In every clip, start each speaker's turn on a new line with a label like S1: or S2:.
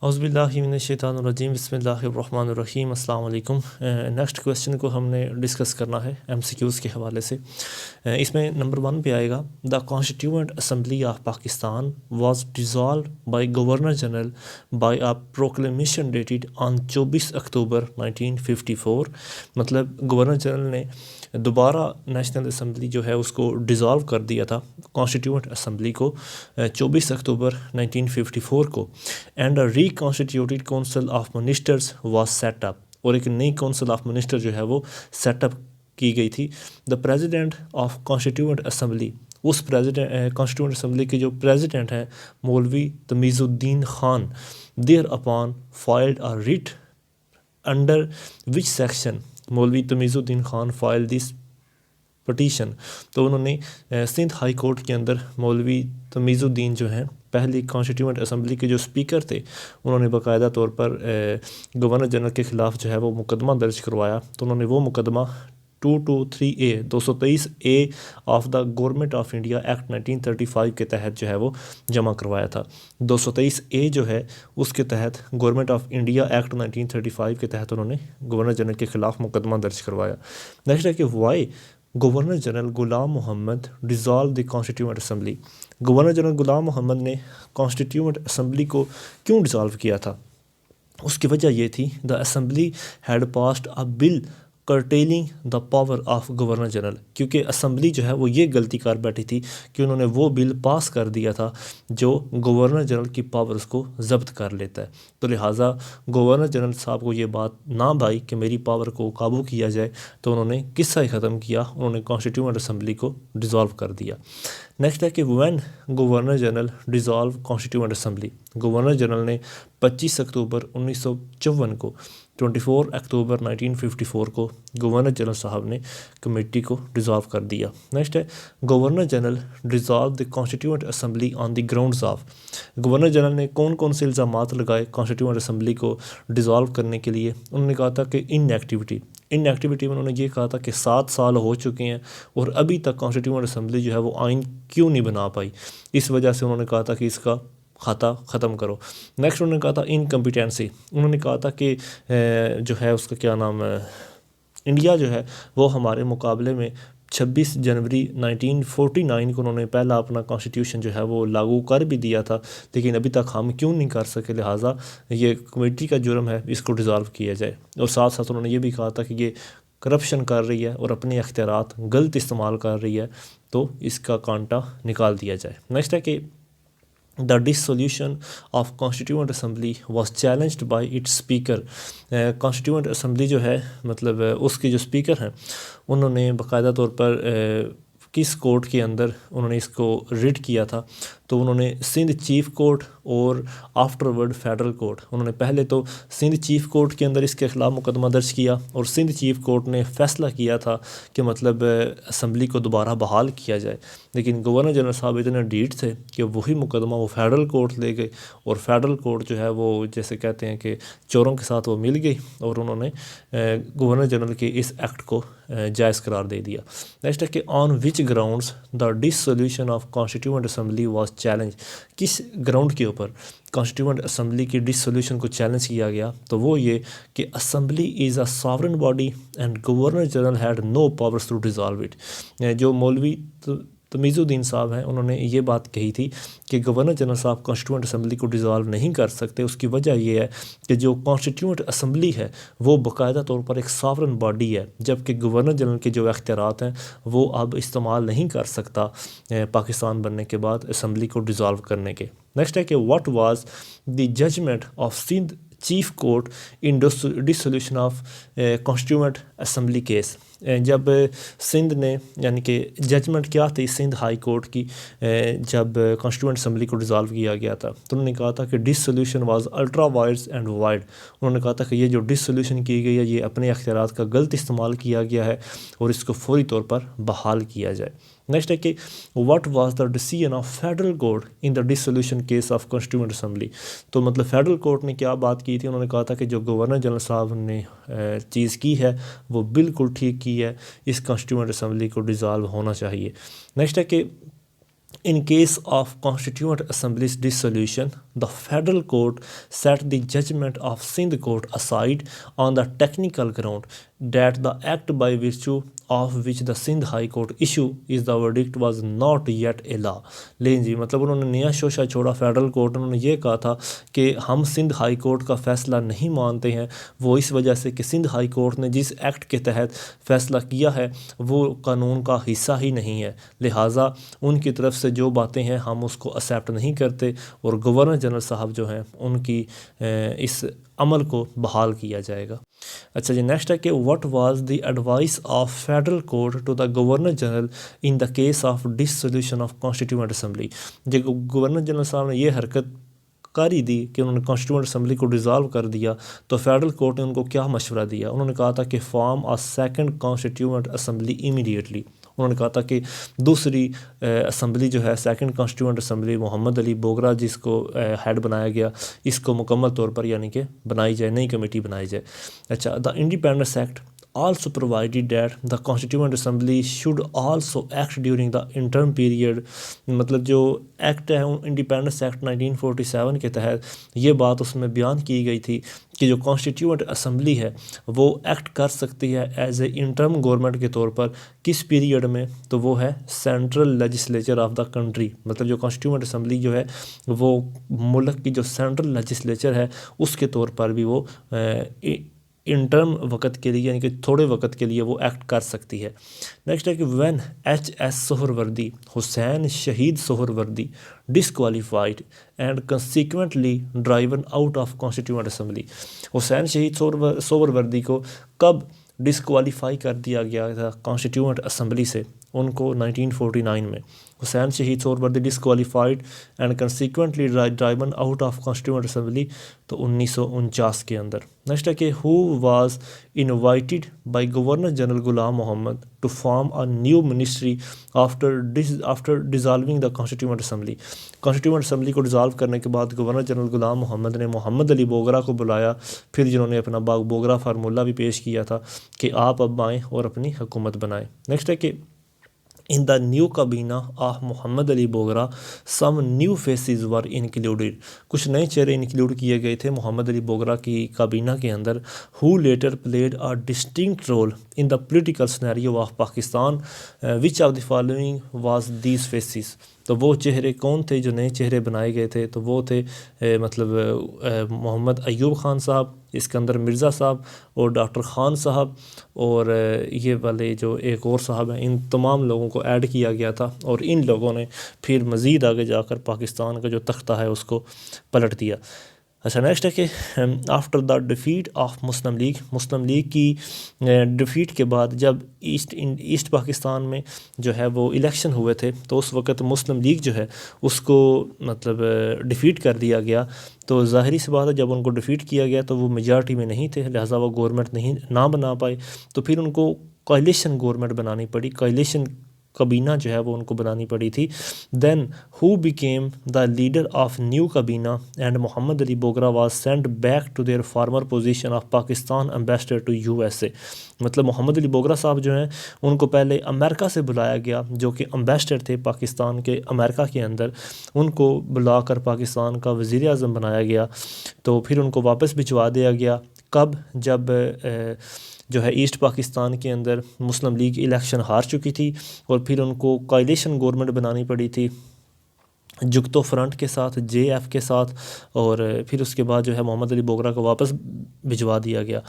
S1: औज़ुबिल्लाहि बिस्मिल्लाहिर्रहमानिर्रहीम अस्सलाम वालेकुम। नेक्स्ट क्वेश्चन को हमने डिस्कस करना है एमसीक्यूज़ के हवाले से। इसमें नंबर 1 पे आएगा, the constituent assembly of Pakistan was dissolve by governor general by a proclamation dated on 24 October 1954। मतलब गवर्नर जनरल ने दोबारा नेशनल असम्बली जो है उसको डिज़ॉल्व कर दिया था, कॉन्स्टिट्यूएंट असम्बली को 24 अक्टूबर 1954 को। And reconstituted council of ministers was set up, और एक नई काउंसिल ऑफ मिनिस्टर जो है वो सेटअप की गई थी। The president of constituent assembly, उस प्रेसिडेंट कॉन्स्टिट्यूएंट असम्बली के जो प्रेसिडेंट हैं Maulvi Tamizuddin Khan, thereupon filed a writ under which section Maulvi Tamizuddin Khan file this petition. तो उन्होंने सिंध हाई कोर्ट के अंदर मौलवी तमीज़ुद्दीन जो हैं पहली कॉन्स्टिट्यूएंट असम्बली के जो स्पीकर थे, उन्होंने बाकायदा तौर पर गवर्नर जनरल के ख़िलाफ़ जो है वो मुकदमा दर्ज करवाया। तो उन्होंने वो मुकदमा 223A 223A of the government of India act 1935 के तहत जो है वो जमा करवाया था। 223A जो है उसके तहत गवर्नमेंट ऑफ इंडिया एक्ट 1935 के तहत उन्होंने गवर्नर जनरल के ख़िलाफ़ मुकदमा दर्ज करवाया। नेक्स्ट है कि why governor general Ghulam Mohammad dissolve the constituent assembly. Governor general Ghulam Mohammad ने कॉन्स्टिट्यूएंट असम्बली को क्यों डिज़ॉल्व किया था? उसकी वजह ये थी, the assembly had passed a bill curtailing the power of governor general, क्योंकि असम्बली जो है वो ये गलती कर बैठी थी कि उन्होंने वो बिल पास कर दिया था जो गवर्नर जनरल की पावर उसको ज़ब्त कर लेता है। तो लिहाजा गवर्नर जनरल साहब को ये बात ना भाई कि मेरी पावर को काबू किया जाए, तो उन्होंने किस्सा ही ख़त्म किया, उन्होंने कॉन्स्टिट्यूएंट असम्बली को डिज़ॉल्व कर दिया। नेक्स्ट है कि when governor general dissolve constituent assembly, governor general ने 25 अक्टूबर 1954 को 24 अक्टूबर 1954 को गवर्नर जनरल साहब ने कमेटी को डिज़ॉल्व कर दिया। नेक्स्ट है governor general dissolve the constituent assembly on the grounds of, governor general ने कौन कौन से इल्ज़ामात लगाए कॉन्स्टिट्यूएंट असम्बली को डिज़ॉल्व करने के लिए? उन्होंने कहा था कि इनएक्टिविटी में उन्होंने ये कहा था कि 7 साल हो चुके हैं और अभी तक कॉन्स्टिट्यूएंट असम्बली जो है वो आइन क्यों नहीं बना पाई, इस वजह से उन्होंने कहा था कि इसका खाता ख़त्म करो। नेक्स्ट उन्होंने कहा था इनकम्पिटेंसी, उन्होंने कहा था कि जो है उसका क्या नाम है, इंडिया जो है वो हमारे मुकाबले में 26 जनवरी 1949 को उन्होंने पहला अपना कॉन्स्टिट्यूशन जो है वो लागू कर भी दिया था, लेकिन अभी तक हम क्यों नहीं कर सके, लिहाजा ये कमेटी का जुर्म है, इसको डिज़ॉल्व किया जाए। और साथ साथ उन्होंने ये भी कहा था कि ये करप्शन कर रही है और अपने अख्तियारात गलत इस्तेमाल कर रही है, तो इसका कांटा निकाल दिया जाए। नेक्स्ट है कि the dissolution of constituent assembly was challenged bye it's speaker. Constituent assembly जो है मतलब उसके जो स्पीकर हैं उन्होंने बाकायदा तौर पर किस कोर्ट के अंदर उन्होंने इसको रिट किया था? तो उन्होंने सिंध चीफ़ कोर्ट और आफ्टरवर्ड फेडरल कोर्ट, उन्होंने पहले तो सिंध चीफ़ कोर्ट के अंदर इसके ख़िलाफ़ मुकदमा दर्ज किया और सिंध चीफ़ कोर्ट ने फ़ैसला किया था कि मतलब असम्बली को दोबारा बहाल किया जाए, लेकिन गवर्नर जनरल साहब इतने ढीठ थे कि वही मुकदमा वो फेडरल कोर्ट ले गए और फेडरल कोर्ट जो है वो जैसे कहते हैं कि चोरों के साथ वो मिल गई और उन्होंने गवर्नर जनरल के इस एक्ट को जायज़ करार दे दिया। नेक्स्ट है कि on which grounds the dissolution of constituent assembly was challenge, किस ग्राउंड के ऊपर कॉन्स्टिट्यूएंट असम्बली की डिसोल्यूशन को चैलेंज किया गया? तो वो ये कि assembly is a sovereign body and governor general had no powers to dissolve it. जो मौलवी तमीज़ुद्दीन साहब हैं उन्होंने ये बात कही थी कि गवर्नर जनरल साहब कॉन्स्टिट्यूएंट असम्बली को डिज़ॉल्व नहीं कर सकते। उसकी वजह ये है कि जो कॉन्स्टिट्यूएंट असम्बली है वो बाकायदा तौर पर एक सॉवरेन बॉडी है, जबकि गवर्नर जनरल के जो अख्तियारात हैं वो अब इस्तेमाल नहीं कर सकता पाकिस्तान बनने के बाद असम्बली को डिज़ॉल्व करने के। नेक्स्ट है कि what was the judgement of Sindh chief court in dissolution of constituent assembly case. जब सिंध ने यानी कि जजमेंट क्या थी सिंध हाई कोर्ट की जब कॉन्स्टिट्यूएंट असम्बली को डिज़ॉल्व किया गया था, तो उन्होंने कहा था कि dissolution was ultra wides and wide. उन्होंने कहा था कि ये जो डिसोल्यूशन की गई है ये अपने अख्तियारात का गलत इस्तेमाल किया गया है और इसको फौरी तौर पर बहाल किया जाए। नेक्स्ट है कि what was the decision of federal court in the dissolution case of constituent assembly. तो मतलब फेडरल कोर्ट ने क्या बात की थी? उन्होंने कहा था कि जो गवर्नर जनरल साहब ने चीज़ की है वो बिल्कुल ठीक की है, इस कॉन्स्टिट्यूएंट असम्बली को डिज़ॉल्व होना चाहिए। नेक्स्ट है कि In case of Constituent Assembly's dissolution, the federal court set the judgment of Sindh court aside on the technical ground that the act by virtue of which the Sindh High Court issue is the verdict was not yet a law। लेकिन जी मतलब उन्होंने नया शोशा छोड़ा federal court. उन्होंने ये कहा था कि हम सिंध हाई कोर्ट का फ़ैसला नहीं मानते हैं, वो इस वजह से कि सिंध हाई कोर्ट ने जिस एक्ट के तहत फ़ैसला किया है वो कानून का हिस्सा ही नहीं है, लिहाजा उनकी तरफ से जो बातें हैं हम उसको एक्सेप्ट नहीं करते और गवर्नर जनरल साहब जो हैं उनकी इस अमल को बहाल किया जाएगा। अच्छा जी, नेक्स्ट है कि what was the advice of federal court to the governor general in the case of dissolution of constituent assembly. जब गवर्नर जनरल साहब ने ये हरकत कारी दी कि उन्होंने कॉन्स्टिट्यूएंट असेंबली को डिज़ोल्व कर दिया, तो फेडरल कोर्ट ने उनको क्या मशवरा दिया? उन्होंने कहा था कि form a second constituent assembly immediately. उन्होंने कहा था कि दूसरी असम्बली जो है second constituent assembly Mohammad Ali Bogra जिसको हेड बनाया गया, इसको मुकम्मल तौर पर यानी कि बनाई जाए, नई कमेटी बनाई जाए। अच्छा, the independence act also provided that the constituent assembly should also act during the interim period। मतलब जो एक्ट है इंडिपेंडेंस एक्ट 1947 के तहत ये बात उसमें बयान की गई थी कि जो कॉन्स्टिट्यूएंट असम्बली है वो एक्ट कर सकती है एज ए इंटर्म गवर्नमेंट के तौर पर। किस पीरियड में? तो वो है central legislature of the country. मतलब जो कॉन्स्टिट्यूएंट असम्बली जो है वो मुल्क की जो सेंट्रल लेजिस्लेचर है उसके तौर पर भी वो इंटर्म वक़्त के लिए यानी कि थोड़े वक़्त के लिए वो एक्ट कर सकती है। नेक्स्ट है कि when HS. Suhrawardy, Hussain Shaheed Suhrawardy, disqualified and consequently driven out of constituent assembly. Hussain Shaheed Suhrawardy को कब डिसक्वालीफाई कर दिया गया था कॉन्स्टिट्यूएंट असम्बली से? उनको 1949 में। Hussain Shaheed Suhrawardy disqualified and consequently driven out of constituent assembly, तो 1949 के अंदर। नेक्स्ट है कि who was invited by governor general Ghulam Mohammad to form a new ministry after dissolving the constituent assembly. Constituent assembly को डिज़ॉल्व करने के बाद गवर्नर जनरल गुलाम मोहम्मद ने मोहम्मद अली बोगरा को बुलाया, फिर जिन्होंने अपना बोगरा फार्मूला भी पेश किया था कि आप अब आएँ और अपनी हुकूमत बनाएँ। नेक्स्ट है कि इन द न्यू काबीना of Mohammad Ali Bogra some new faces were included. कुछ नए चेहरे इंक्लूड किए गए थे मोहम्मद अली बोगरा की काबीना के अंदर। Who later played a distinct role in the political scenario of Pakistan, which of the following was these faces. तो वो चेहरे कौन थे जो नए चेहरे बनाए गए थे? तो वो थे मोहम्मद अयूब ख़ान साहब, इस्कंदर मिर्ज़ा साहब और डॉक्टर ख़ान साहब और ये वाले जो एक और साहब हैं, इन तमाम लोगों को ऐड किया गया था और इन लोगों ने फिर मज़ीद आगे जाकर पाकिस्तान का जो तख्ता है उसको पलट दिया। अच्छा, नेक्स्ट है कि after the defeat of Muslim league की डिफ़ीट के बाद जब ईस्ट पाकिस्तान में जो है वो इलेक्शन हुए थे तो उस वक़्त मुस्लिम लीग जो है उसको मतलब डिफ़ीट कर दिया गया। तो ज़ाहिरी सी बात है जब उनको डिफ़ीट किया गया तो वो मेजॉरिटी में नहीं थे, लिहाजा वो गवर्नमेंट ना बना पाए, तो फिर उनको कोalition गवर्नमेंट बनानी पड़ी, कोalition काबीना जो है वो उनको बनानी पड़ी थी। Then who became the leader of new काबीना and Mohammad Ali Bogra was sent back to their former position of Pakistan ambassador to USA। मतलब मोहम्मद अली बोगरा साहब जो हैं उनको पहले अमेरिका से बुलाया गया, जो कि एम्बेसडर थे पाकिस्तान के अमेरिका के अंदर, उनको बुलाकर पाकिस्तान का वज़ीर आज़म बनाया गया। तो फिर उनको वापस भिजवा दिया गया। कब? जब जो है ईस्ट पाकिस्तान के अंदर मुस्लिम लीग इलेक्शन हार चुकी थी और फिर उनको कोalition गवर्नमेंट बनानी पड़ी थी जुगतो फ्रंट के साथ, JF के साथ, और फिर उसके बाद जो है मोहम्मद अली बोगरा को वापस भिजवा दिया गया।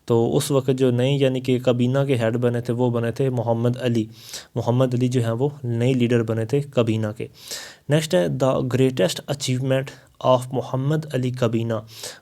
S1: तो उस वक्त जो नए यानी कि काबीना के हेड बने थे वो बने थे मोहम्मद अली जो हैं वो नए लीडर बने थे काबीना के। नेक्स्ट है the greatest achievement of Muhammad Ali Kabina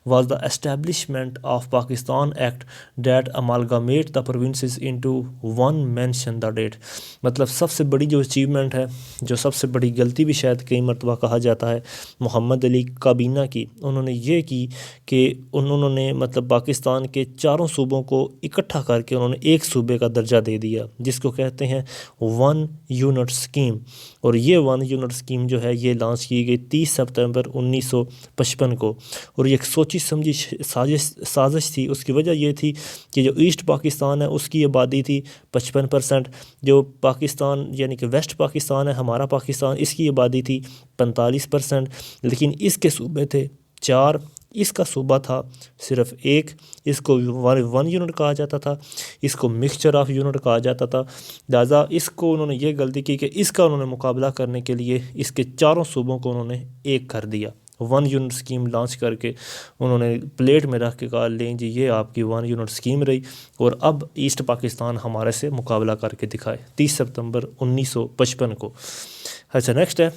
S1: was the establishment of Pakistan Act that amalgamate the provinces into one, mention the date। मतलब सबसे बड़ी जो अचीवमेंट है, जो सबसे बड़ी गलती भी शायद कई मरतबा कहा जाता है मोहम्मद अली काबीना की, उन्होंने ये की कि उन्होंने मतलब पाकिस्तान के चारों सूबों को इकट्ठा करके उन्होंने एक सूबे का दर्जा दे दिया, जिसको कहते हैं वन यूनिट स्कीम। और ये 1 यूनिट स्कीम जो है ये लॉन्च की गई 30 सितंबर 1955 को। और ये एक सोची समझी साजिश थी। उसकी वजह ये थी कि जो ईस्ट पाकिस्तान है उसकी आबादी थी 55%, जो पाकिस्तान यानी कि वेस्ट पाकिस्तान है हमारा पाकिस्तान, इसकी आबादी थी 45%। लेकिन इसके सूबे थे 4, इसका सूबा था सिर्फ 1। इसको 1 यूनिट कहा जाता था, इसको मिक्सचर ऑफ यूनिट कहा जाता था। लिहाजा इसको उन्होंने ये गलती की कि इसका उन्होंने मुकाबला करने के लिए इसके चारों सूबों को उन्होंने एक कर दिया। 1 यूनिट स्कीम लॉन्च करके उन्होंने प्लेट में रख के कहा लें जी ये आपकी 1 यूनिट स्कीम रही, और अब ईस्ट पाकिस्तान हमारे से मुकाबला करके दिखाए 30 सितंबर 1955 को। अच्छा, नेक्स्ट है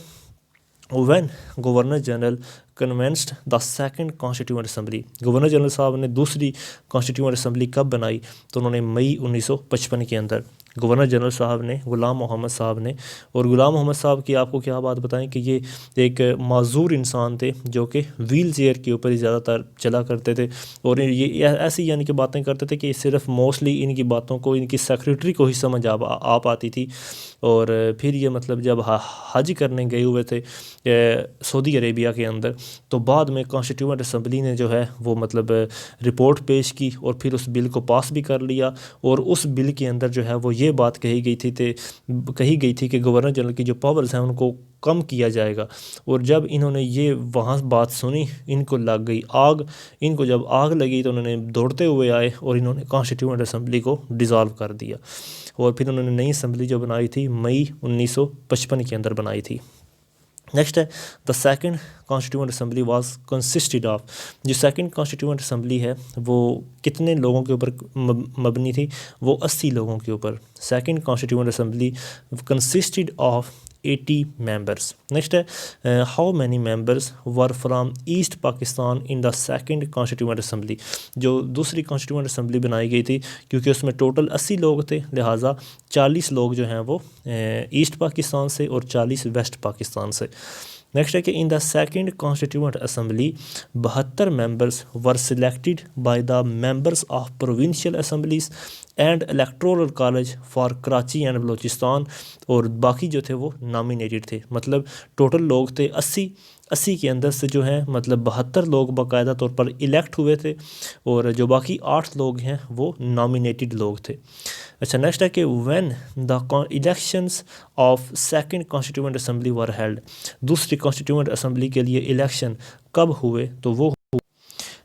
S1: when governor general convened the second constituent assembly. Governor general साहब ने दूसरी कॉन्स्टिट्यूएंट असम्बली कब बनाई? तो उन्होंने मई 1955 के अंदर गवर्नर जनरल साहब ने, गुलाम मोहम्मद साहब ने। और गुलाम मोहम्मद साहब की आपको क्या बात बताएं कि ये एक माजूर इंसान थे जो कि व्हील चेयर के ऊपर ही ज़्यादातर चला करते थे, और ये ऐसी यानी कि बातें करते थे कि सिर्फ मोस्टली इनकी बातों को इनकी सेक्रेटरी को ही समझ आ पाती थी। और फिर ये मतलब जब हज करने गए हुए थे सऊदी अरेबिया के अंदर, तो बाद में कॉन्स्टिट्यूएंट असम्बली ने जो है वो मतलब रिपोर्ट पेश की और फिर उस बिल को पास भी कर लिया। और उस बिल के अंदर जो है वो ये बात कही गई थी कि गवर्नर जनरल की जो पावर्स हैं उनको कम किया जाएगा। और जब इन्होंने ये वहाँ बात सुनी, इनको लग गई आग। इनको जब आग लगी तो उन्होंने दौड़ते हुए आए और इन्होंने कॉन्स्टिट्यूएंट असम्बली को डिज़ोल्व कर दिया। और फिर उन्होंने नई असम्बली जो बनाई थी मई 1955 के अंदर बनाई थी। नेक्स्ट है the second constituent assembly was consisted of. जो सेकंड कॉन्स्टिट्यूएंट असम्बली है वो कितने लोगों के ऊपर मबनी थी? वो 80 लोगों के ऊपर। Second constituent assembly consisted of 80 members. Next है how many members were from east Pakistan in the second constituent assembly. जो दूसरी कॉन्स्टिट्यूएंट असम्बली बनाई गई थी, क्योंकि उसमें टोटल 80 लोग थे, लिहाजा 40 लोग जो हैं वो ईस्ट पाकिस्तान से और 40 वेस्ट पाकिस्तान से। नेक्स्ट है कि in the second constituent assembly 72 members were selected by the members of provincial assemblies and electoral college for Karachi and Balochistan. और बाकी जो थे वो नॉमिनेटेड थे। मतलब टोटल लोग थे 80 के अंदर से जो है मतलब 72 लोग बाकायदा तौर पर इलेक्ट हुए थे, और जो बाकी 8 लोग हैं वो नॉमिनेटेड लोग थे। अच्छा, नेक्स्ट है कि when the elections of second constituent assembly were held. दूसरी कॉन्स्टिट्यूएंट असम्बली के लिए इलेक्शन कब हुए? तो वो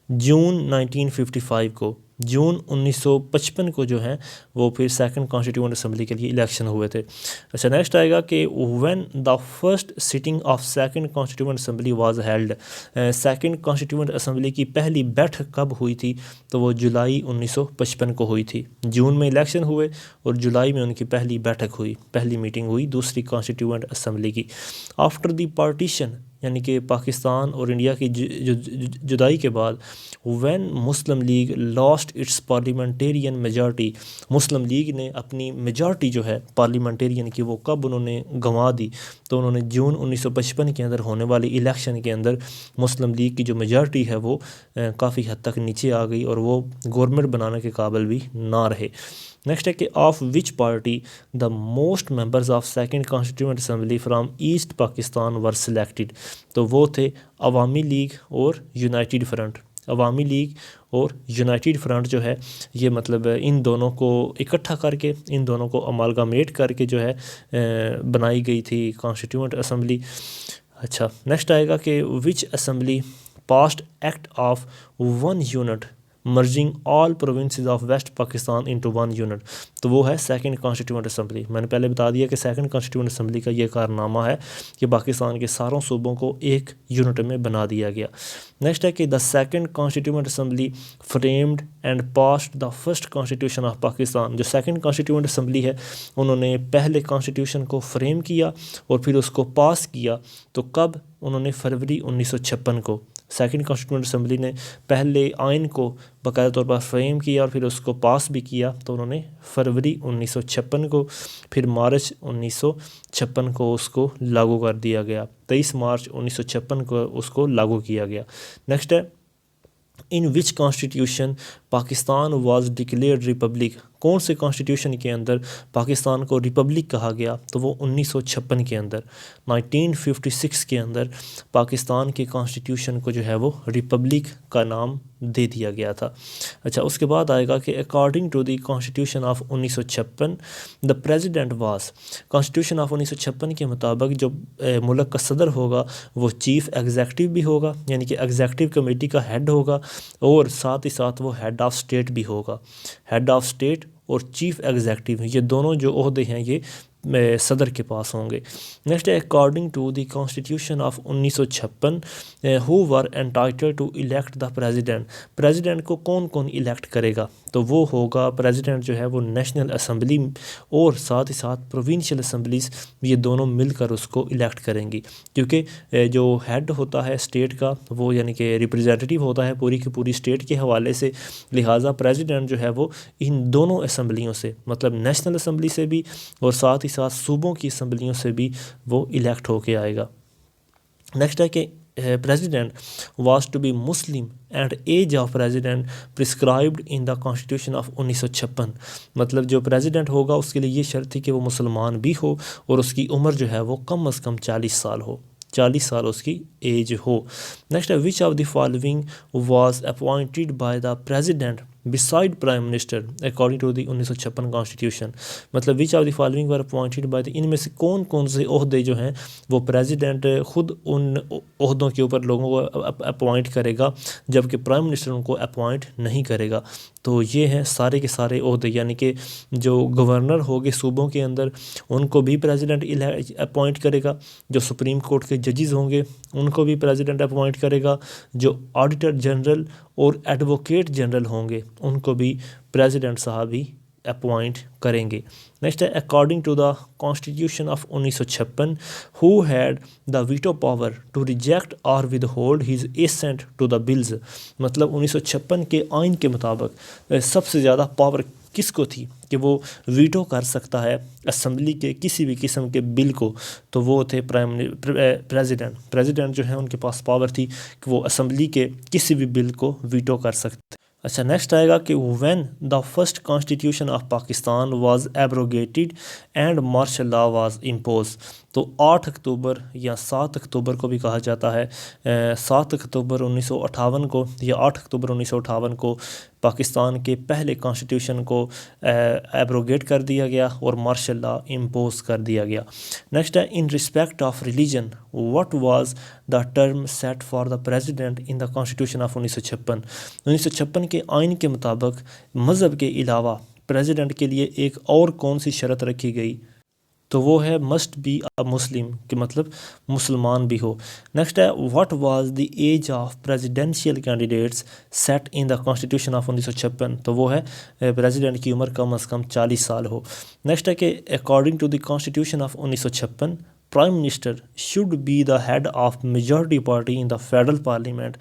S1: जून 1955 को, जून 1955 को जो है वो फिर सेकंड कॉन्स्टिट्यूएंट असम्बली के लिए इलेक्शन हुए थे। अच्छा, नेक्स्ट आएगा कि when the first sitting of second constituent assembly was held. Second constituent assembly की पहली बैठक कब हुई थी? तो वो जुलाई 1955 को हुई थी। जून में इलेक्शन हुए और जुलाई में उनकी पहली बैठक हुई, पहली मीटिंग हुई दूसरी कॉन्स्टिट्यूएंट असम्बली की। आफ्टर द पार्टीशन यानी कि पाकिस्तान और इंडिया की जुदाई के बाद, when Muslim league lost its parliamentarian majority. Muslim league ने अपनी मेजॉरिटी जो है पार्लियामेंटेरियन की वो कब उन्होंने गंवा दी? तो उन्होंने जून 1955 के अंदर होने वाली इलेक्शन के अंदर मुस्लिम लीग की जो मेजॉरिटी है वो काफ़ी हद तक नीचे आ गई और वो गवर्नमेंट बनाने के काबिल भी ना रहे। नेक्स्ट है कि of which party the most members of second constituent assembly from east Pakistan were selected. तो वो थे अवामी लीग और यूनाइटेड फ्रंट। अवामी लीग और यूनाइटेड फ्रंट जो है ये मतलब इन दोनों को इकट्ठा करके, इन दोनों को अमालगामेट करके जो है बनाई गई थी कॉन्स्टिट्यूएंट असम्बली। अच्छा, नेक्स्ट आएगा कि which assembly passed act of 1 unit merging all provinces of west Pakistan into 1 unit. तो वो है सेकंड कॉन्स्टिट्यूएंट असम्बली। मैंने पहले बता दिया कि सेकंड कॉन्स्टिट्यूएंट असम्बली का ये कारनामा है कि पाकिस्तान के सारों सूबों को एक यूनिट में बना दिया गया। नेक्स्ट है कि the second constituent assembly framed and passed the first constitution of Pakistan. जो सेकंड कॉन्स्टिट्यूएंट असम्बली है उन्होंने पहले कॉन्स्टिट्यूशन को फ्रेम किया और फिर उसको पास किया। तो कब? उन्होंने फरवरी 1956 को। सेकंड कॉन्स्टिट्यूएंट असम्बली ने पहले आइन को बाकायदा तौर पर फ्रेम किया और फिर उसको पास भी किया, तो उन्होंने फरवरी 1956 को, फिर मार्च 1956 को उसको लागू कर दिया गया। 23 मार्च 1956 को उसको लागू किया गया। नेक्स्ट है in which constitution Pakistan was declared republic, कौन से कॉन्स्टिट्यूशन के अंदर पाकिस्तान को रिपब्लिक कहा गया, तो वो 1956 के अंदर, 1956 के अंदर पाकिस्तान के कॉन्स्टिट्यूशन को जो है वो रिपब्लिक का नाम दे दिया गया था। अच्छा, उसके बाद आएगा कि according to the constitution of 1956 the president was, constitution of 1956 के मुताबिक जो मुल्क का सदर होगा वो चीफ़ एग्जेक्टिव भी होगा, यानी कि एग्जेक्टिव कमेटी का हेड होगा, और साथ ही साथ वो हेड ऑफ स्टेट भी होगा। हेड ऑफ स्टेट और चीफ़ एग्जेक्टिव, ये दोनों जो ओहदे हैं ये सदर के पास होंगे। नेक्स्ट है according to the constitution of 1956 who were entitled to elect the president, president को कौन कौन इलेक्ट करेगा, तो वो होगा प्रेसिडेंट जो है वो नेशनल असम्बली और साथ ही साथ प्रोविंशियल असम्बलीज़, ये दोनों मिलकर उसको इलेक्ट करेंगी, क्योंकि जो हेड होता है स्टेट का वो यानी कि रिप्रेजेंटेटिव होता है पूरी की पूरी स्टेट के हवाले से, लिहाजा प्रेसिडेंट जो है वो इन दोनों असम्बलियों से, मतलब नेशनल असम्बली से भी और साथ ही साथ सूबों की असम्बलियों से भी वो इलेक्ट होके आएगा। नेक्स्ट है कि president was to be Muslim and age of president prescribed in the constitution of 1956, मतलब जो प्रेसिडेंट होगा उसके लिए ये शर्त थी कि वो मुसलमान भी हो और उसकी उम्र जो है वो कम अज़ कम 40 साल हो, 40 साल उसकी एज हो। नेक्स्ट है which of the following was appointed by the president beside prime minister according to the 1956 constitution, मतलब which of the following were appointed by the, इनमें से कौन कौन से ओहदे जो हैं वो प्रेसिडेंट खुद उन ओहदों के ऊपर लोगों को अपॉइंट करेगा, जबकि प्राइम मिनिस्टर उनको अपॉइंट नहीं करेगा। तो ये हैं सारे के सारे ओहदे, यानी कि जो गवर्नर होंगे सूबों के अंदर उनको भी प्रेसिडेंट अपॉइंट करेगा, जो सुप्रीम कोर्ट के जजेस होंगे उनको भी प्रेसिडेंट अपॉइंट करेगा, जो ऑडिटर जनरल और एडवोकेट जनरल होंगे उनको भी प्रेसिडेंट साहब ही अपॉइंट करेंगे। नेक्स्ट है according to the constitution of 1956 who had the veto power to reject और withhold his assent to the bills, मतलब 1956 के आइन के मुताबिक सबसे ज़्यादा पावर किसको थी कि वो वीटो कर सकता है असम्बली के किसी भी किस्म के बिल को, तो वो थे प्रेसिडेंट जो है उनके पास पावर थी कि वो असम्बली के किसी भी बिल को वीटो कर सकते। अच्छा, नेक्स्ट आएगा कि when the first constitution of Pakistan was abrogated and martial law was impose, तो 8 अक्टूबर या 7 अक्टूबर को भी कहा जाता है, 7 अक्टूबर 1958 को या 8 अक्टूबर 1958 को पाकिस्तान के पहले कॉन्स्टिट्यूशन को एब्रोगेट कर दिया गया और मार्शल लॉ इम्पोज कर दिया गया। नेक्स्ट है in respect of religion what was the term set for the president in the constitution of 1956 के आइन के मुताबिक मज़हब के अलावा प्रेसिडेंट के लिए एक और कौन सी शर्त रखी गई, तो वो है मस्ट बी अ मुस्लिम, कि मतलब मुसलमान भी हो। नेक्स्ट है what was the age of presidential candidates set in the constitution of 1956, तो वो है प्रेसिडेंट की उम्र कम अज़ कम 40 साल हो। नेक्स्ट है कि according to the constitution of 1956 prime minister should be the head of majority party in the federal parliament,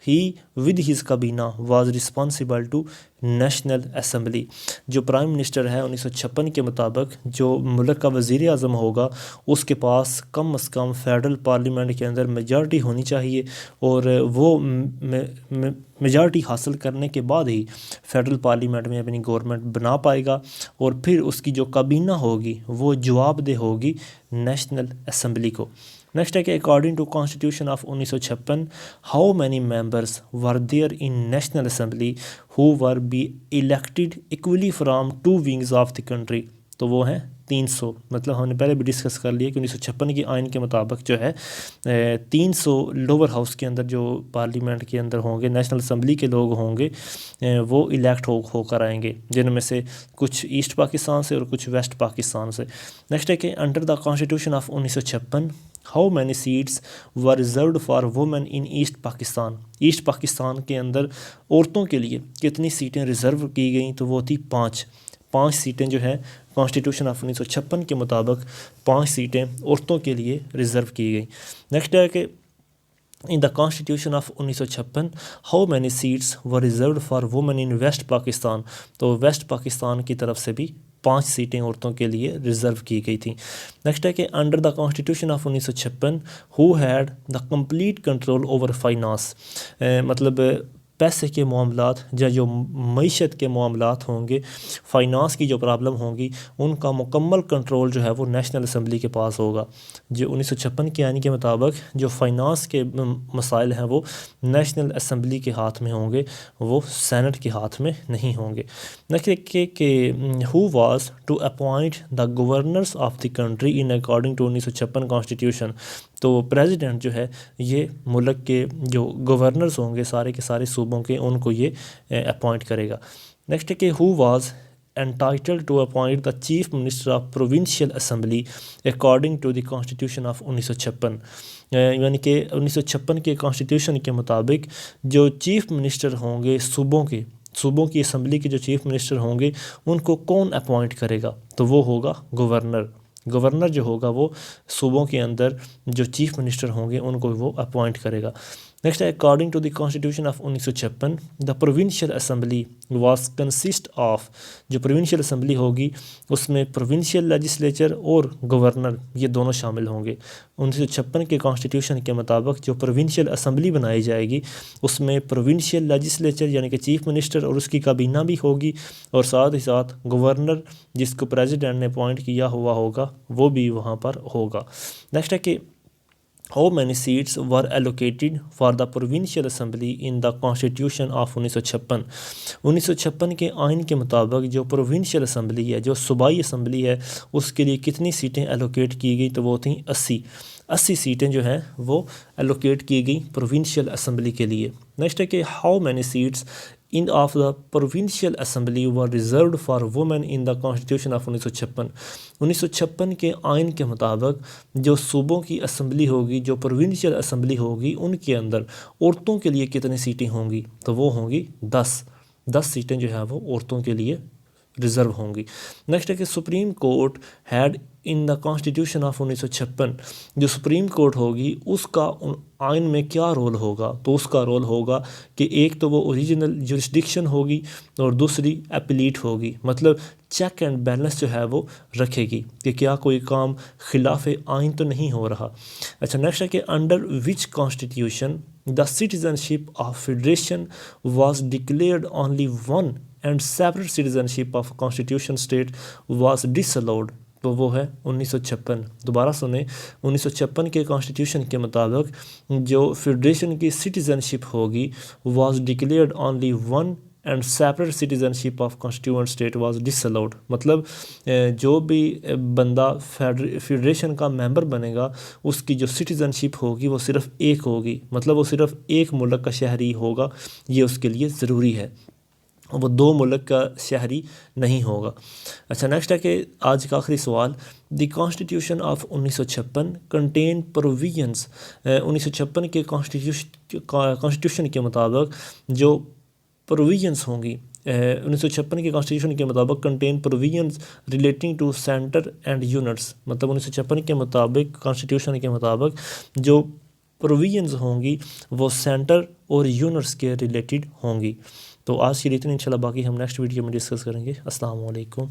S1: he with his काबीना was responsible to national assembly, जो प्राइम मिनिस्टर है 1956 के मुताबिक जो मुल्क का वज़ीर आज़म होगा उसके पास कम अज़ कम फेडरल पार्लियामेंट के अंदर मेजॉरिटी होनी चाहिए, और वो मेजॉरिटी हासिल करने के बाद ही फेडरल पार्लियामेंट में अपनी गवर्नमेंट बना पाएगा, और फिर उसकी जो काबीना होगी वो जवाबदेह होगी नेशनल असम्बली को। नेक्स्ट है कि according to constitution of 1956 how many members were there in national assembly who were be elected equally from 2 wings of the country, तो वो हैं 300, मतलब हमने पहले भी डिस्कस कर लिया कि 1956 की आइन के मुताबिक जो है 300 लोअर हाउस के अंदर जो पार्लियामेंट के अंदर होंगे नेशनल असम्बली के लोग होंगे वो इलेक्ट होकर आएंगे, जिनमें से कुछ ईस्ट पाकिस्तान से और कुछ वेस्ट पाकिस्तान से। नेक्स्ट है कि under the constitution of 1956 how many seats were reserved for women in east Pakistan, east Pakistan के अंदर औरतों के लिए कितनी सीटें रिज़र्व की गई, तो वो थी 5 सीटें जो है कॉन्स्टिट्यूशन ऑफ 1956 के मुताबिक 5 सीटें औरतों के लिए रिज़र्व की गई। नेक्स्ट है कि in the constitution of 1956 how many seats were reserved for women in west Pakistan, तो वेस्ट पाकिस्तान की तरफ से भी 5 सीटें औरतों के लिए रिज़र्व की गई थी। नेक्स्ट है कि under the constitution of 1956 who had the complete control over finance, मतलब पैसे के मामलात या जो मईशत के मामलात होंगे, फ़ाइनांस की जो प्रॉब्लम होंगी, उनका मुकम्मल कंट्रोल जो है वो नेशनल असम्बली के पास होगा। जो 1956 के आइन के मुताबिक जो फ़ाइनांस के मसाइल हैं वो नेशनल असम्बली के हाथ में होंगे, वो सेनेट के हाथ में नहीं होंगे। नेक्स्ट के who was to appoint the governors of the country in according to 1956 constitution. तो प्रेसिडेंट जो है ये मुल्क के जो गवर्नर्स होंगे सारे के सारे सूबों के, उनको ये अपॉइंट करेगा। नेक्स्ट है कि who was entitled to appoint the chief minister of provincial assembly according to the constitution of 1956। यानी कि 1956 के कॉन्स्टिट्यूशन के मुताबिक जो चीफ मिनिस्टर होंगे सूबों की असम्बली के जो चीफ मिनिस्टर होंगे, उनको कौन अपॉइंट करेगा? तो वो होगा गवर्नर। गवर्नर जो होगा वो सूबों के अंदर जो चीफ मिनिस्टर होंगे उनको वो अपॉइंट करेगा। नेक्स्ट है according to the constitution of 1956 the provincial assembly was consist of. जो प्रोविंशियल असम्बली होगी उसमें प्रोविंशियल लेजिस्लेचर और गवर्नर ये दोनों शामिल होंगे। 1956 के कॉन्स्टिट्यूशन के मुताबिक जो प्रोविंशियल असम्बली बनाई जाएगी उसमें प्रोविंशियल लेजिस्लेचर यानी कि चीफ मिनिस्टर और उसकी काबीना भी होगी, और साथ ही साथ गवर्नर जिसको प्रेसिडेंट ने अपॉइंट किया हुआ होगा वो भी वहाँ पर होगा। नेक्स्ट है कि How many seats were allocated for the provincial assembly in the constitution of 1956? 1956 के आइन के मुताबिक जो प्रोविंशियल असम्बली है, जो सूबाई असम्बली है, उसके लिए कितनी सीटें एलोकेट की गई? तो वो थी 80 सीटें जो हैं वो एलोकेट की गई प्रोविंशियल असम्बली के लिए। नेक्स्ट है कि how many seats in of the provincial assembly were reserved for women in the constitution of 1956। 1956 के आइन के मुताबिक जो सूबों की असम्बली होगी, जो प्रोविंशियल असम्बली होगी, उनके अंदर औरतों के लिए कितनी सीटें होंगी? तो वो होंगी 10 सीटें जो है वो औरतों के लिए रिज़र्व होंगी। नेक्स्ट है कि supreme court had in the constitution of 1956। जो सुप्रीम कोर्ट होगी उसका आइन में क्या रोल होगा? तो उसका रोल होगा कि एक तो वो ओरिजिनल जुरिस्डिक्शन होगी और दूसरी अपीलीट होगी, मतलब चेक एंड बैलेंस जो है वो रखेगी कि क्या कोई काम खिलाफ आइन तो नहीं हो रहा। अच्छा, नेक्स्ट है कि under which constitution the citizenship of federation was declared only one and separate citizenship of constitution state was disallowed. तो वो है 1956। दोबारा सुने, 1956 के कॉन्स्टिट्यूशन के मुताबिक जो फेडरेशन की सिटीजनशिप होगी was declared only one and separate citizenship of constituent state was disallowed. मतलब जो भी बंदा फेडरेशन का मेंबर बनेगा उसकी जो सिटीजनशिप होगी वो सिर्फ़ एक होगी, मतलब वो सिर्फ़ एक मुल्क का शहरी होगा, ये उसके लिए ज़रूरी है, वो दो मुल्क का शहरी नहीं होगा। अच्छा, नेक्स्ट है कि आज का आखिरी सवाल, the constitution of 1956 contain provisions. 1956 के कॉन्स्टिट्यूशन के मुताबिक जो प्रोविजंस होंगी 1956 के कॉन्स्टिट्यूशन के मुताबिक contain provisions relating to centre and units. मतलब 1956 के मुताबिक कॉन्स्टिट्यूशन के मुताबिक जो प्रोविजंस होंगी वो सेंटर और यूनिट्स के रिलेटेड होंगी। तो आज की रीति इंशाल्लाह बाकी हम नेक्स्ट वीडियो में डिस्कस करेंगे। अस्सलाम वालेकुम।